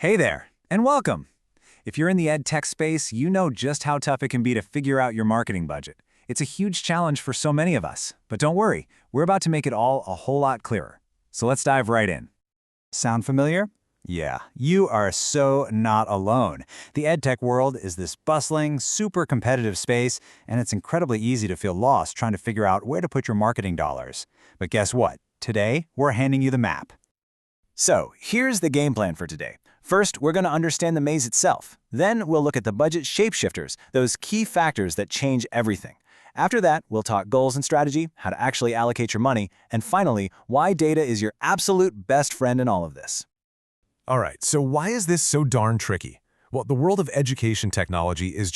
Hey there, and welcome. If you're in the EdTech space, you know just how tough it can be to figure out your marketing budget. It's a huge challenge for so many of us. But don't worry, we're about to make it all a whole lot clearer. So let's dive right in. Sound familiar? Yeah, you are so not alone. The EdTech world is this bustling, super competitive space, and it's incredibly easy to feel lost trying to figure out where to put your marketing dollars. But guess what? Today, we're handing you the map. So, here's the game plan for today. First, we're going to understand the maze itself. Then, we'll look at the budget shapeshifters, those key factors that change everything. After that, we'll talk goals and strategy, how to actually allocate your money, and finally, why data is your absolute best friend in all of this. All right, so why is this so darn tricky? Well, the world of education technology is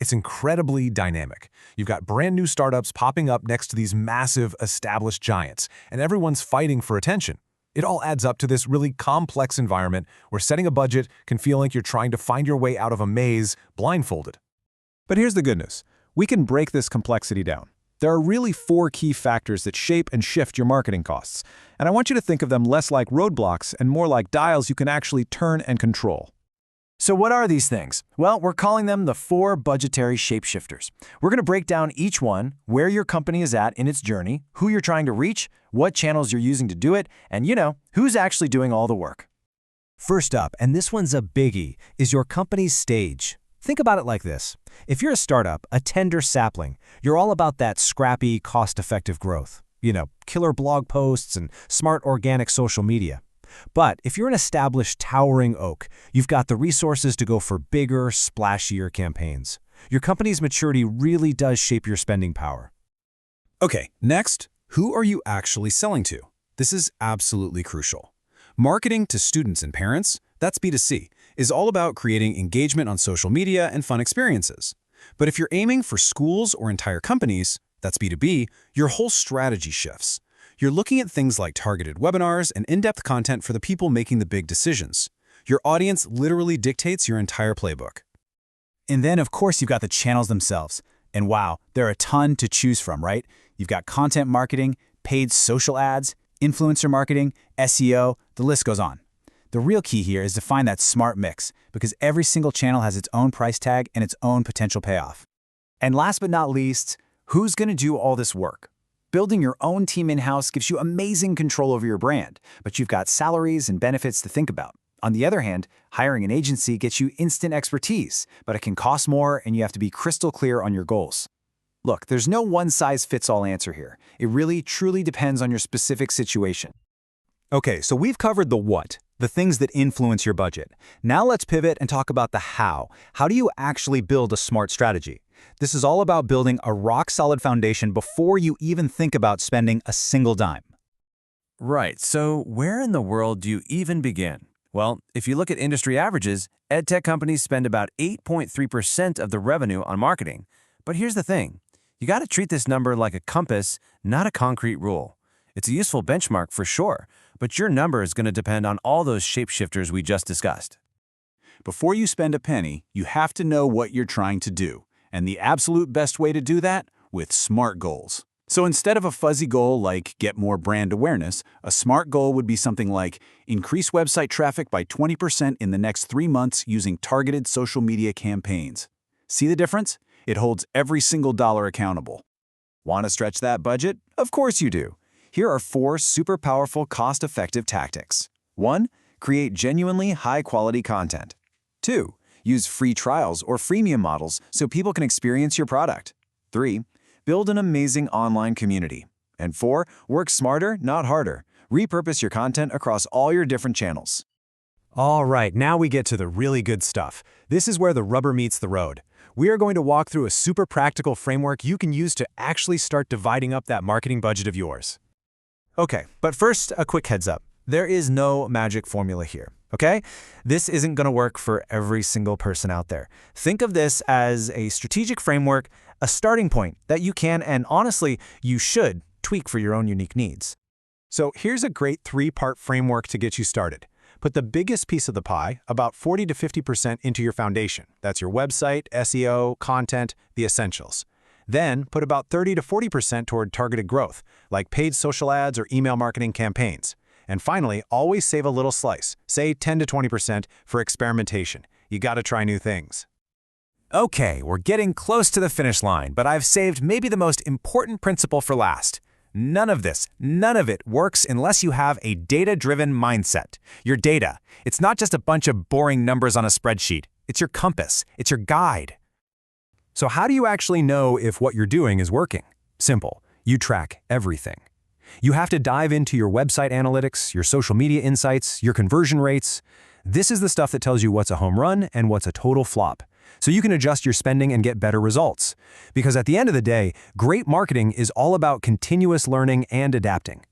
it's incredibly dynamic. You've got brand new startups popping up next to these massive, established giants, and everyone's fighting for attention. It all adds up to this really complex environment where setting a budget can feel like you're trying to find your way out of a maze blindfolded. But here's the good news. We can break this complexity down. There are really 4 key factors that shape and shift your marketing costs, and I want you to think of them less like roadblocks and more like dials you can actually turn and control. So what are these things? Well, we're calling them the 4 budgetary shapeshifters. We're going to break down each one, where your company is at in its journey, who you're trying to reach, what channels you're using to do it, and who's actually doing all the work. First up, and this one's a biggie, is your company's stage. Think about it like this. If you're a startup, a tender sapling, you're all about that scrappy, cost-effective growth. Killer blog posts and smart organic social media. But if you're an established towering oak, you've got the resources to go for bigger, splashier campaigns. Your company's maturity really does shape your spending power. Okay, next, who are you actually selling to? This is absolutely crucial. Marketing to students and parents, that's B2C, is all about creating engagement on social media and fun experiences. But if you're aiming for schools or entire companies, that's B2B, your whole strategy shifts. You're looking at things like targeted webinars and in-depth content for the people making the big decisions. Your audience literally dictates your entire playbook. And then, of course, you've got the channels themselves. And wow, there are a ton to choose from, right? You've got content marketing, paid social ads, influencer marketing, SEO, the list goes on. The real key here is to find that smart mix, because every single channel has its own price tag and its own potential payoff. And last but not least, who's going to do all this work? Building your own team in-house gives you amazing control over your brand, but you've got salaries and benefits to think about. On the other hand, hiring an agency gets you instant expertise, but it can cost more and you have to be crystal clear on your goals. Look, there's no one-size-fits-all answer here. It really, truly depends on your specific situation. Okay, so we've covered the what, the things that influence your budget. Now let's pivot and talk about the how. How do you actually build a smart strategy? This is all about building a rock-solid foundation before you even think about spending a single dime. Right, so where in the world do you even begin? Well, if you look at industry averages, EdTech companies spend about 8.3% of the revenue on marketing. But here's the thing. You got to treat this number like a compass, not a concrete rule. It's a useful benchmark for sure, but your number is going to depend on all those shapeshifters we just discussed. Before you spend a penny, you have to know what you're trying to do. And the absolute best way to do that? With SMART goals. So instead of a fuzzy goal like get more brand awareness, a SMART goal would be something like increase website traffic by 20% in the next 3 months using targeted social media campaigns. See the difference? It holds every single dollar accountable. Want to stretch that budget? Of course you do. Here are 4 super powerful, cost-effective tactics. 1. Create genuinely high-quality content. 2. Use free trials or freemium models so people can experience your product. 3. Build an amazing online community. And 4. Work smarter, not harder. Repurpose your content across all your different channels. All right, now we get to the really good stuff. This is where the rubber meets the road. We are going to walk through a super practical framework you can use to actually start dividing up that marketing budget of yours. Okay, but first, a quick heads up. There is no magic formula here, okay? This isn't going to work for every single person out there. Think of this as a strategic framework, a starting point that you can, and honestly, you should, tweak for your own unique needs. So here's a great 3-part framework to get you started. Put the biggest piece of the pie, about 40 to 50%, into your foundation. That's your website, SEO, content, the essentials. Then put about 30 to 40% toward targeted growth, like paid social ads or email marketing campaigns. And finally, always save a little slice, say 10 to 20% for experimentation. You gotta try new things. Okay, we're getting close to the finish line, but I've saved maybe the most important principle for last. None of it works unless you have a data-driven mindset. Your data, it's not just a bunch of boring numbers on a spreadsheet. It's your compass, it's your guide. So how do you actually know if what you're doing is working? Simple, you track everything. You have to dive into your website analytics, your social media insights, your conversion rates. This is the stuff that tells you what's a home run and what's a total flop. So you can adjust your spending and get better results. Because at the end of the day, great marketing is all about continuous learning and adapting.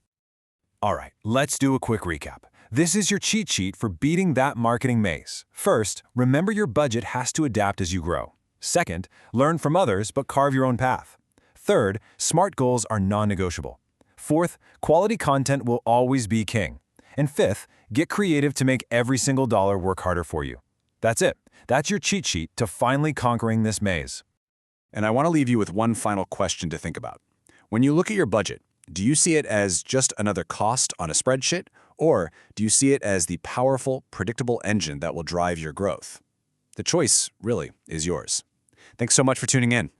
All right, let's do a quick recap. This is your cheat sheet for beating that marketing maze. First, remember your budget has to adapt as you grow. Second, learn from others but carve your own path. Third, SMART goals are non-negotiable. Fourth, quality content will always be king. And fifth, get creative to make every single dollar work harder for you. That's it. That's your cheat sheet to finally conquering this maze. And I want to leave you with one final question to think about. When you look at your budget, do you see it as just another cost on a spreadsheet, or do you see it as the powerful, predictable engine that will drive your growth? The choice, really, is yours. Thanks so much for tuning in.